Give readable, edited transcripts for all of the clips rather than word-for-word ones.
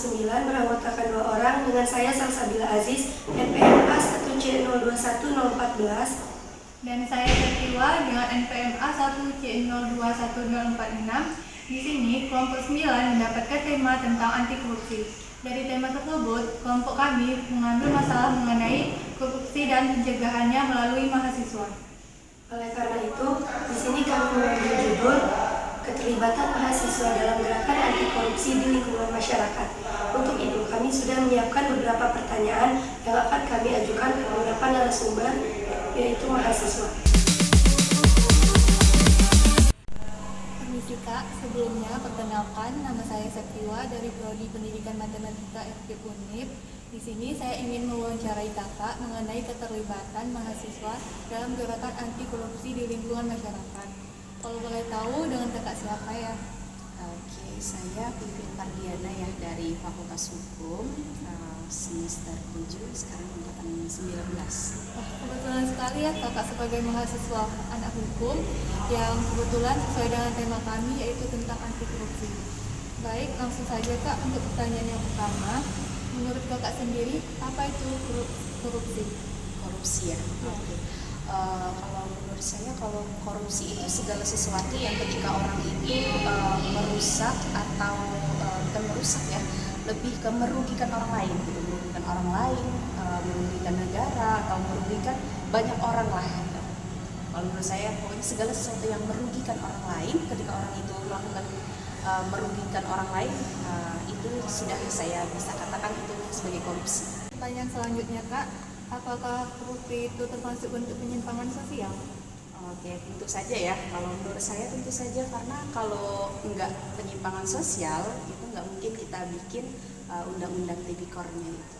9 beranggotakan 2 orang dengan saya Salsabila Aziz, NPMA 1C021014. Dan saya Setiwa dengan NPMA 1C021046. Di sini kelompok 9 mendapatkan tema tentang anti korupsi. Dari tema tersebut, kelompok kami mengambil masalah mengenai korupsi dan pencegahannya melalui mahasiswa. Oleh karena itu, di sini kami mengambil judul Keterlibatan Mahasiswa dalam Gerakan Anti Korupsi di Lingkungan Masyarakat. Untuk itu, kami sudah menyiapkan beberapa pertanyaan yang akan kami ajukan ke beberapa narasumber, yaitu mahasiswa. Permisi Kak, sebelumnya perkenalkan, nama saya Septiwa dari Prodi Pendidikan Matematika FK Unip. Di sini saya ingin mewawancarai Kakak mengenai keterlibatan mahasiswa dalam gerakan anti korupsi di lingkungan masyarakat. Kalau boleh tahu dengan Kakak siapa ya? Oke, saya Pipin Pardiana ya dari Fakultas Hukum semester 7, sekarang angkatan 19. Kebetulan sekali ya Kakak sebagai mahasiswa anak hukum yang kebetulan sesuai dengan tema kami yaitu tentang anti korupsi. Baik, langsung saja Kak untuk pertanyaan yang pertama. Menurut Kakak sendiri, apa itu korupsi? Korupsi ya. Oke. Kalau menurut saya, kalau korupsi itu segala sesuatu yang ketika orang itu merusak atau bukan merusak ya, lebih ke merugikan orang lain, gitu, merugikan orang lain, merugikan negara atau merugikan banyak orang lah. Kalau menurut saya, pokoknya segala sesuatu yang merugikan orang lain, ketika orang itu melakukan merugikan orang lain, itu sudah saya bisa katakan itu sebagai korupsi. Pertanyaan selanjutnya Kak, apakah korupsi itu termasuk bentuk penyimpangan sosial? Oke, tentu saja ya. Kalau menurut saya tentu saja, karena kalau enggak penyimpangan sosial itu enggak mungkin kita bikin undang-undang tipikornya itu.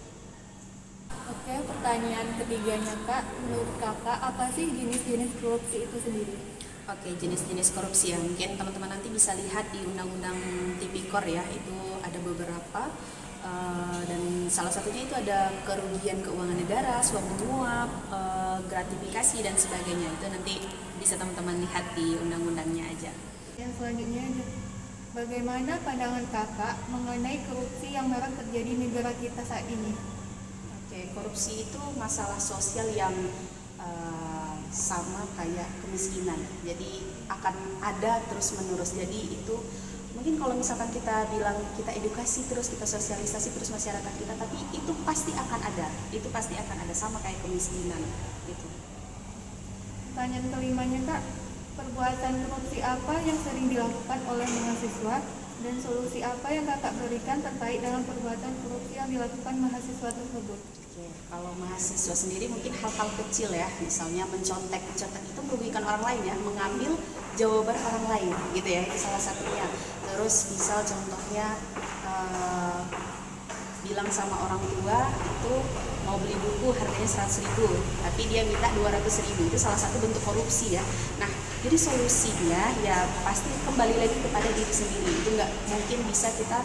Oke, pertanyaan ketiganya Kak, menurut Kakak apa sih jenis-jenis korupsi itu sendiri? Oke, jenis-jenis korupsi ya, mungkin teman-teman nanti bisa lihat di Undang-Undang Tipikor ya, itu ada beberapa dan salah satunya itu ada kerugian keuangan negara, suap menyuap, gratifikasi dan sebagainya. Itu nanti bisa teman-teman lihat di undang-undangnya aja. Yang selanjutnya, bagaimana pandangan Kakak mengenai korupsi yang marak terjadi di negara kita saat ini? Oke, korupsi itu masalah sosial yang sama kayak kemiskinan, jadi akan ada terus menerus. Jadi itu mungkin kalau misalkan kita bilang kita edukasi terus, kita sosialisasi terus masyarakat kita, tapi itu pasti akan ada, sama kayak kemiskinan gitu. Pertanyaan kelimanya Kak, perbuatan korupsi apa yang sering dilakukan oleh mahasiswa dan solusi apa yang Kakak berikan terkait dengan perbuatan korupsi yang dilakukan mahasiswa tersebut? Oke, kalau mahasiswa sendiri mungkin hal-hal kecil ya, misalnya mencontek itu merugikan orang lain ya, mengambil jawaban orang lain gitu ya, itu salah satunya. Terus misal contohnya bilang sama orang tua itu mau beli buku harganya 100.000 tapi dia minta 200.000, itu salah satu bentuk korupsi ya. Nah, jadi solusinya ya pasti kembali lagi kepada diri sendiri. Itu nggak mungkin bisa kita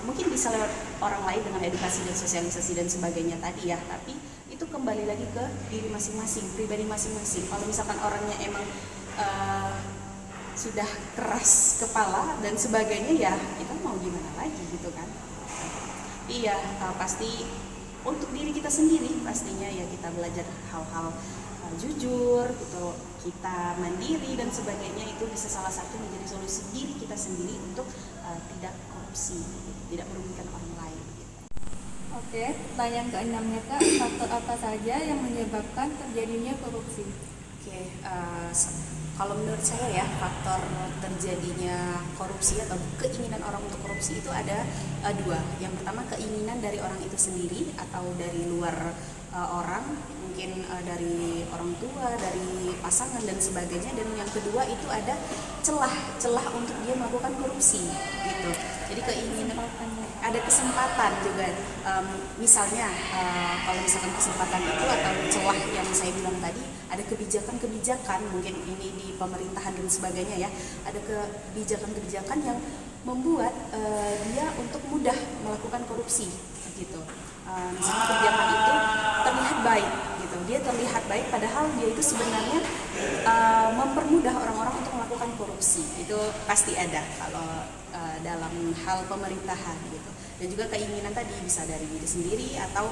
mungkin bisa lewat orang lain dengan edukasi dan sosialisasi dan sebagainya tadi ya, tapi itu kembali lagi ke diri masing-masing, pribadi masing-masing. Kalau misalkan orangnya emang sudah keras kepala dan sebagainya ya kita mau gimana lagi gitu kan. Iya, pasti untuk diri kita sendiri pastinya ya kita belajar hal-hal jujur gitu, kita mandiri dan sebagainya. Itu bisa salah satu menjadi solusi diri kita sendiri untuk tidak korupsi, tidak merugikan orang lain gitu. Oke, pertanyaan keenamnya Kak, faktor apa saja yang menyebabkan terjadinya korupsi? Oke, kalau menurut saya ya, faktor terjadinya korupsi atau keinginan orang untuk korupsi itu ada dua. Yang pertama, keinginan dari orang itu sendiri atau dari luar orang, mungkin dari orang tua, dari pasangan dan sebagainya. Dan yang kedua itu ada celah untuk dia melakukan korupsi gitu. Jadi keinginan, ada kesempatan juga. Misalnya kalau misalkan kesempatan itu atau celah yang saya bilang tadi, ada kebijakan-kebijakan, mungkin ini di pemerintahan dan sebagainya ya, ada kebijakan-kebijakan yang membuat dia untuk mudah melakukan korupsi gitu. Misalnya kebijakan itu terlihat baik gitu, dia terlihat baik padahal dia itu sebenarnya mempermudah orang-orang untuk melakukan korupsi. Itu pasti ada kalau dalam hal pemerintahan gitu. Dan juga keinginan tadi bisa dari diri sendiri atau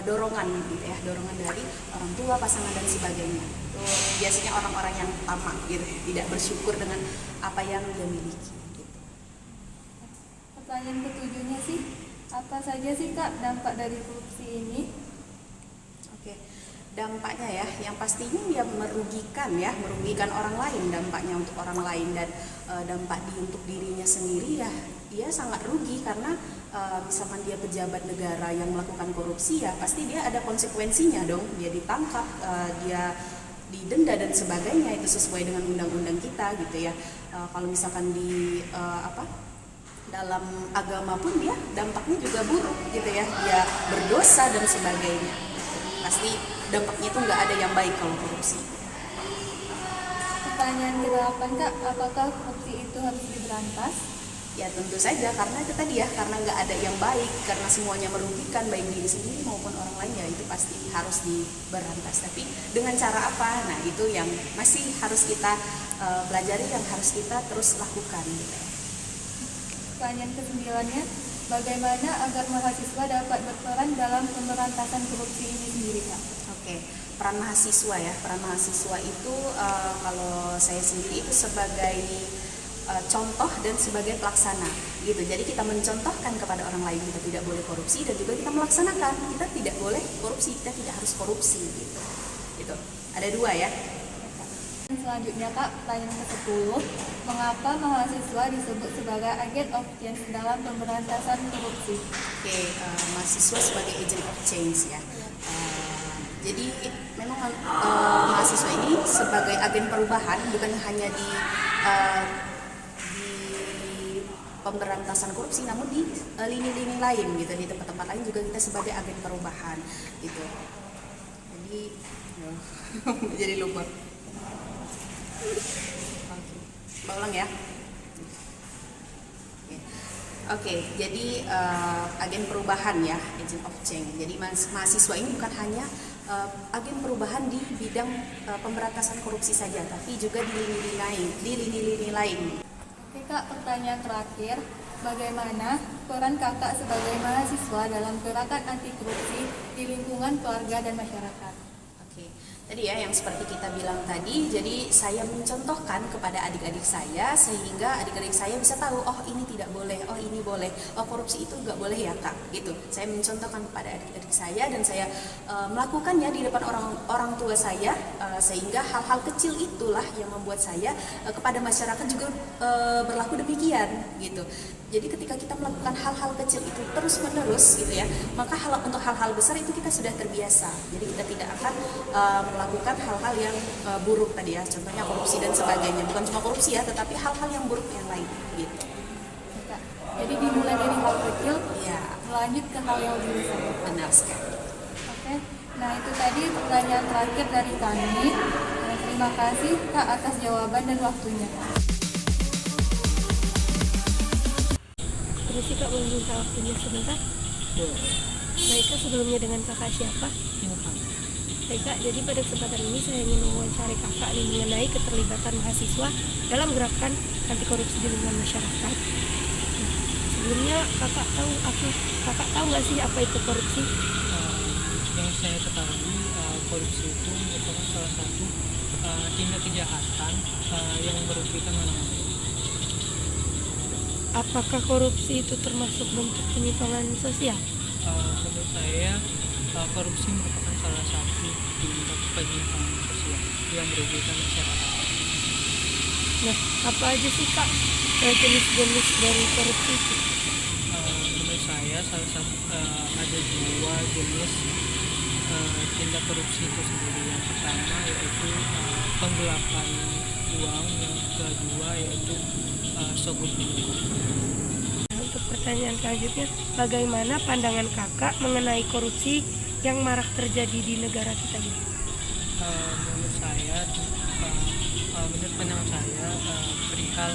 dorongan gitu ya, dorongan dari orang tua, pasangan dan sebagainya. Itu biasanya orang-orang yang tamak gitu, tidak bersyukur dengan apa yang dia miliki gitu. Pertanyaan ketujuhnya sih, apa saja sih Kak dampak dari korupsi ini? Oke. Dampaknya ya, yang pastinya ya merugikan orang lain, dampaknya untuk orang lain, dan dampak untuk dirinya sendiri ya dia sangat rugi karena misalkan dia pejabat negara yang melakukan korupsi ya pasti dia ada konsekuensinya dong, dia ditangkap, dia didenda dan sebagainya, itu sesuai dengan undang-undang kita gitu ya. Kalau misalkan di dalam agama pun dia dampaknya juga buruk gitu ya, dia berdosa dan sebagainya. Pasti dampaknya itu nggak ada yang baik kalau korupsi. Pertanyaan ke-8 Kak, apakah korupsi itu harus diberantas? Ya tentu saja, karena itu tadi ya, karena nggak ada yang baik, karena semuanya merugikan baik diri sendiri maupun orang lain, ya itu pasti harus diberantas. Tapi dengan cara apa? Nah itu yang masih harus kita pelajari, yang harus kita terus lakukan gitu. Pertanyaan ke-9-nya, bagaimana agar mahasiswa dapat berperan dalam pemberantasan korupsi ini sendiri Kak? Oke, peran mahasiswa ya, peran mahasiswa itu kalau saya sendiri itu sebagai contoh dan sebagai pelaksana gitu. Jadi kita mencontohkan kepada orang lain kita tidak boleh korupsi, dan juga kita melaksanakan kita tidak boleh korupsi, kita tidak harus korupsi gitu. Gitu. Ada 2 ya. Selanjutnya Kak, pertanyaan ke-10, mengapa mahasiswa disebut sebagai agent of change dalam pemberantasan korupsi? Oke, mahasiswa sebagai agent of change ya. Jadi memang mahasiswa ini sebagai agen perubahan, bukan hanya di pemberantasan korupsi, namun di lini-lini lain gitu, di tempat-tempat lain juga kita sebagai agen perubahan gitu. Jadi jadi lupa. Ulang ya. Oke, jadi agen perubahan ya, agent of change. Jadi mahasiswa ini bukan hanya agen perubahan di bidang pemberantasan korupsi saja, tapi juga di lini-lini lain. Oke Kak, pertanyaan terakhir, bagaimana peran Kakak sebagai mahasiswa dalam gerakan anti korupsi di lingkungan keluarga dan masyarakat? Oke, tadi ya yang seperti kita bilang tadi, jadi saya mencontohkan kepada adik-adik saya sehingga adik-adik saya bisa tahu, oh ini tidak boleh, oh ini boleh, oh korupsi itu nggak boleh ya Kak, gitu. Saya mencontohkan kepada adik-adik saya dan saya melakukannya di depan orang tua saya, sehingga hal-hal kecil itulah yang membuat saya kepada masyarakat juga berlaku demikian, gitu. Jadi ketika kita melakukan hal-hal kecil itu terus-menerus gitu ya, maka untuk hal-hal besar itu kita sudah terbiasa. Jadi kita tidak akan melakukan hal-hal yang buruk tadi ya, contohnya korupsi dan sebagainya. Bukan cuma korupsi ya, tetapi hal-hal yang buruk yang lain gitu. Jadi dimulai dari hal kecil, ya, melanjut ke hal yang lebih besar. Benar sekali. Oke, nah itu tadi pertanyaan terakhir dari kami. Terima kasih Kak atas jawaban dan waktunya. Permisi Kak, boleh minta waktunya sebentar? Baik Kak, sebelumnya dengan Kakak siapa? Baik Kak, jadi pada kesempatan ini saya ingin mewawancari Kakak nih mengenai keterlibatan mahasiswa dalam gerakan anti korupsi di lingkungan masyarakat. Sebelumnya Kakak tahu nggak sih apa itu korupsi? Yang saya ketahui, korupsi itu merupakan salah satu tindak kejahatan yang merugikan orang lain. Apakah korupsi itu termasuk bentuk penyimpangan sosial? Menurut saya, korupsi merupakan salah satu tindak penyimpangan sosial yang merugikan masyarakat. Nah, apa aja sih Kak jenis-jenis dari korupsi itu? Menurut saya ada 2 jenis tindak korupsi itu sendiri. Yang pertama yaitu penggelapan uang, yang kedua yaitu sogok menyogok. Untuk pertanyaan selanjutnya, bagaimana pandangan Kakak mengenai korupsi yang marak terjadi di negara kita ini? Menurut pandangan saya, perihal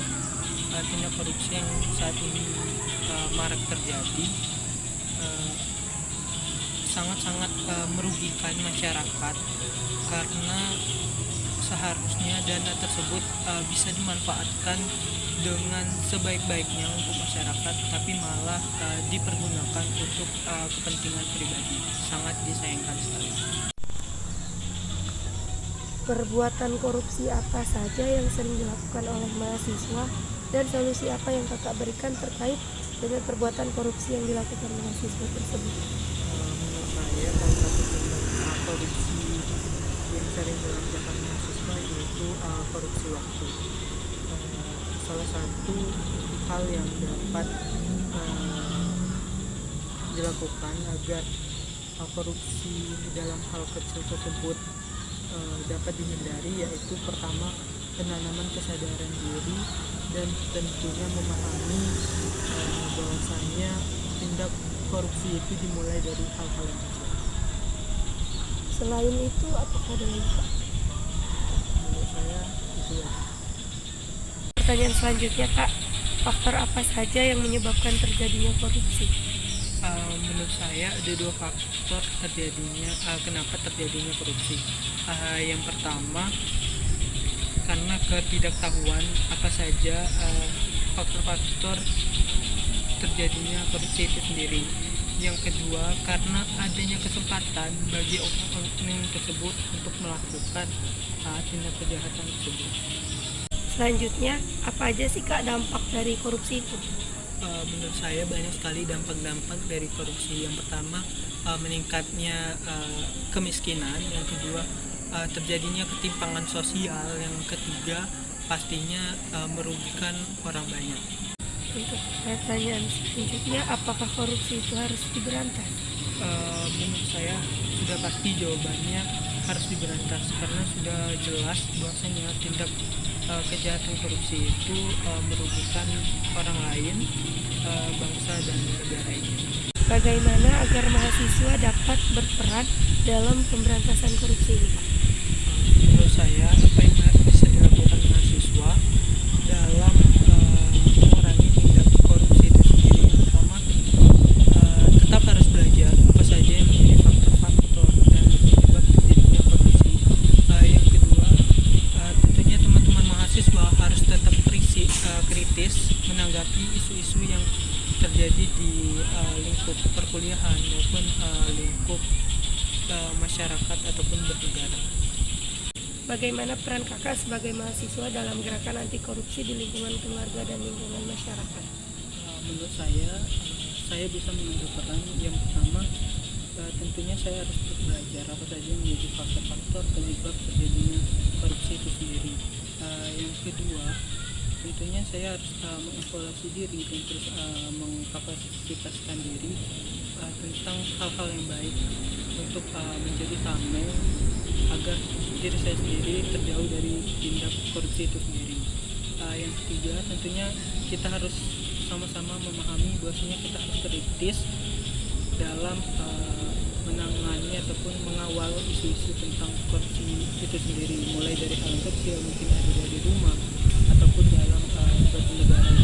tindak korupsi yang saat ini marak terjadi sangat-sangat merugikan masyarakat, karena seharusnya dana tersebut bisa dimanfaatkan dengan sebaik-baiknya untuk masyarakat, tapi malah dipergunakan untuk kepentingan pribadi. Sangat disayangkan sekali. Perbuatan korupsi apa saja yang sering dilakukan oleh mahasiswa dan solusi apa yang kakak berikan terkait dengan perbuatan korupsi yang dilakukan mahasiswa tersebut? Menurut saya salah satu tindak korupsi yang sering dilakukan mahasiswa yaitu korupsi waktu. Salah satu hal yang dapat dilakukan agar korupsi dalam hal kecil tersebut dapat dihindari, yaitu pertama, penanaman kesadaran diri dan tentunya memahami bahwasanya tindak korupsi itu dimulai dari hal-hal yang kecil. Selain itu, apakah ada lagi, Kak? Menurut saya itu ya. Pertanyaan selanjutnya, Kak, faktor apa saja yang menyebabkan terjadinya korupsi? Menurut saya ada dua faktor kenapa terjadinya korupsi. Yang pertama, karena ketidaktahuan apa saja faktor-faktor terjadinya korupsi itu sendiri. Yang kedua, karena adanya kesempatan bagi oknum tersebut untuk melakukan tindak kejahatan tersebut. Selanjutnya, apa aja sih, Kak, dampak dari korupsi itu? Menurut saya banyak sekali dampak-dampak dari korupsi. Yang pertama, meningkatnya kemiskinan. Yang kedua, terjadinya ketimpangan sosial. Yang ketiga, pastinya merugikan orang banyak. Untuk pertanyaan selanjutnya, apakah korupsi itu harus diberantas? Menurut saya sudah pasti jawabannya harus diberantas, karena sudah jelas bahwasanya tindak kejahatan korupsi itu merugikan orang lain, bangsa dan negara ini. Bagaimana agar mahasiswa dapat berperan dalam pemberantasan korupsi ini? Menurut saya apa yang bisa dilakukan mahasiswa dalam mengurangi tindak korupsi itu sendiri, yang pertama, tetap harus belajar apa saja yang menjadi faktor-faktor dan penyebab terjadinya korupsi. Yang kedua, tentunya teman-teman mahasiswa harus tetap kritis menanggapi isu-isu yang terjadi di lingkup perkuliahan maupun lingkup masyarakat ataupun bernegara. Bagaimana peran kakak sebagai mahasiswa dalam gerakan anti korupsi di lingkungan keluarga dan lingkungan masyarakat? Menurut saya bisa mengambil peran. Yang pertama, tentunya saya harus terus belajar apa saja yang menjadi faktor-faktor penyebab terjadinya korupsi itu sendiri. Yang kedua, tentunya saya harus mengevaluasi diri dan terus mengkapasitaskan diri tentang hal-hal yang baik untuk menjadi tameng agar diri saya sendiri terjauh dari tindak korupsi itu sendiri. Yang ketiga, tentunya kita harus sama-sama memahami bahwasanya kita harus kritis dalam menangani ataupun mengawal isu-isu tentang korupsi itu sendiri, mulai dari hal kecil, mungkin ada dari rumah ataupun dalam suatu negara.